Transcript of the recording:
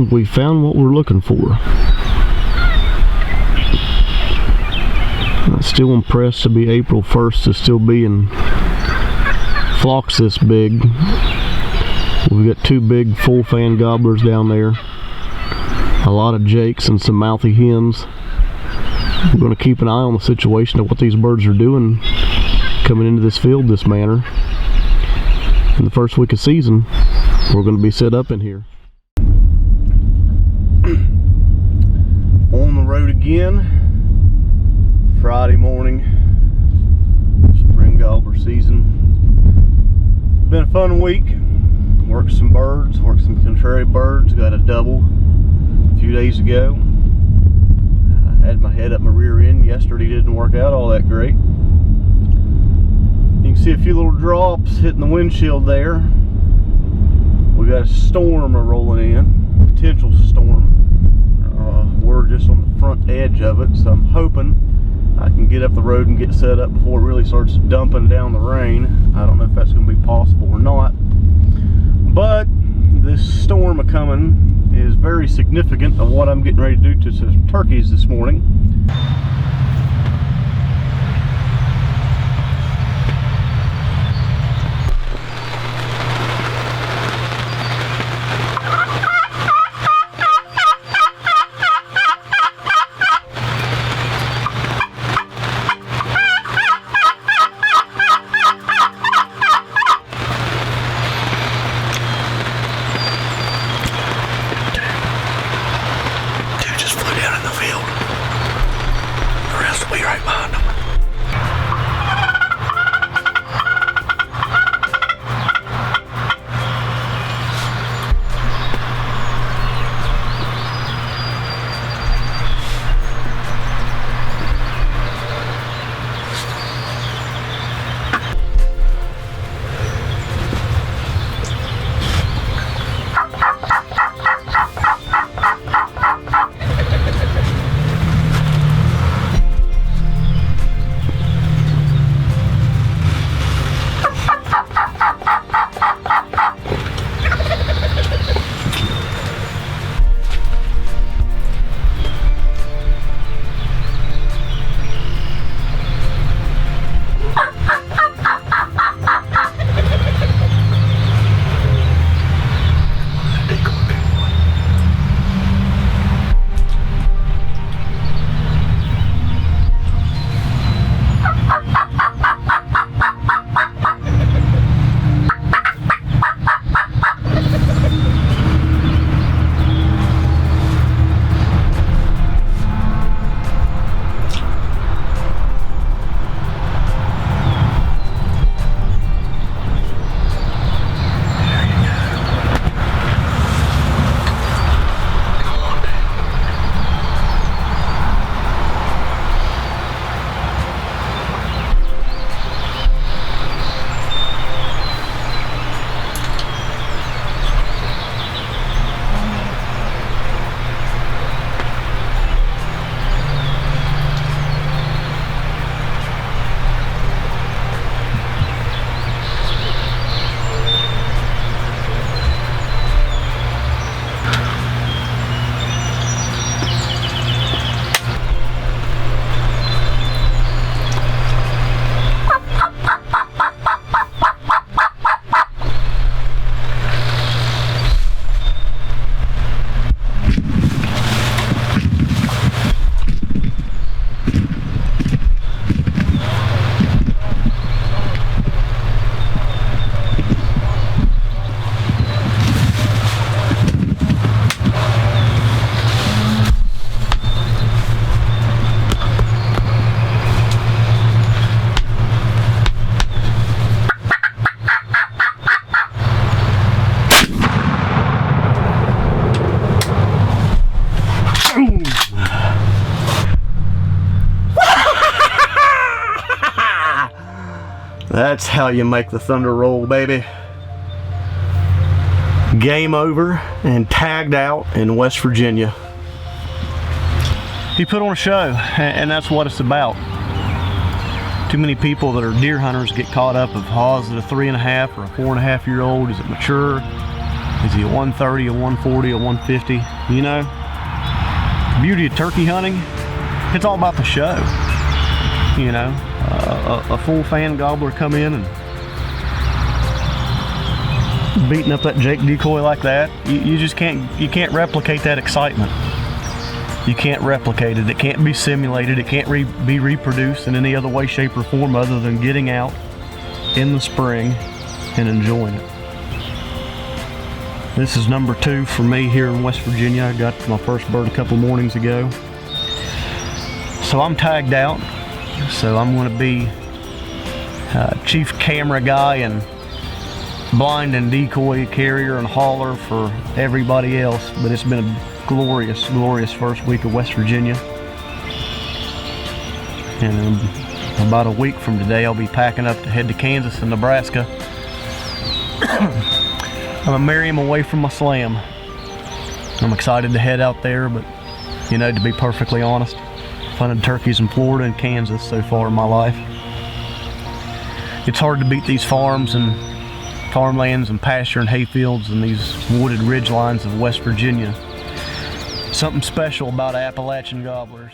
We found what we're looking for. I'm still impressed to be April 1st to still be in flocks this big. We've got two big full fan gobblers down there, a lot of jakes and some mouthy hens. We're going to keep an eye on the situation of what these birds are doing coming into this field this manner. In the first week of season, we're going to be set up in here. On the road again, Friday morning, spring gobbler season. Been a fun week. Worked some birds, worked some contrary birds, got a double a few days ago. Had my head up my rear end. Yesterday didn't work out all that great. You can see a few little drops hitting the windshield there. We got a storm rolling in, potential storm. We're just on the front edge of it, so I'm hoping I can get up the road and get set up before it really starts dumping down the rain. I don't know if that's going to be possible or not. But this storm a-coming is very significant of what I'm getting ready to do to some turkeys this morning. That's how you make the thunder roll, baby. Game over and tagged out in West Virginia. He put on a show, and that's what it's about. Too many people that are deer hunters get caught up of, oh, is it a 3.5 or a 4.5 year old? Is it mature? Is he a 130, a 140, a 150? You know, the beauty of turkey hunting, it's all about the show. You know, a full fan gobbler come in and beating up that Jake decoy like that, you just can't replicate that excitement. You can't replicate it. It can't be simulated. It can't be reproduced in any other way, shape, or form other than getting out in the spring and enjoying it. This is number 2 for me here in West Virginia. I got my first bird a couple mornings ago. So I'm tagged out. So I'm going to be chief camera guy and blind and decoy carrier and hauler for everybody else. But it's been a glorious, glorious first week of West Virginia. And about a week from today, I'll be packing up to head to Kansas and Nebraska. I'm gonna marry him away from my slam. I'm excited to head out there, but you know, to be perfectly honest, I've hunted turkeys in Florida and Kansas so far in my life. It's hard to beat these farms and farmlands and pasture and hayfields and these wooded ridge lines of West Virginia. Something special about Appalachian gobblers.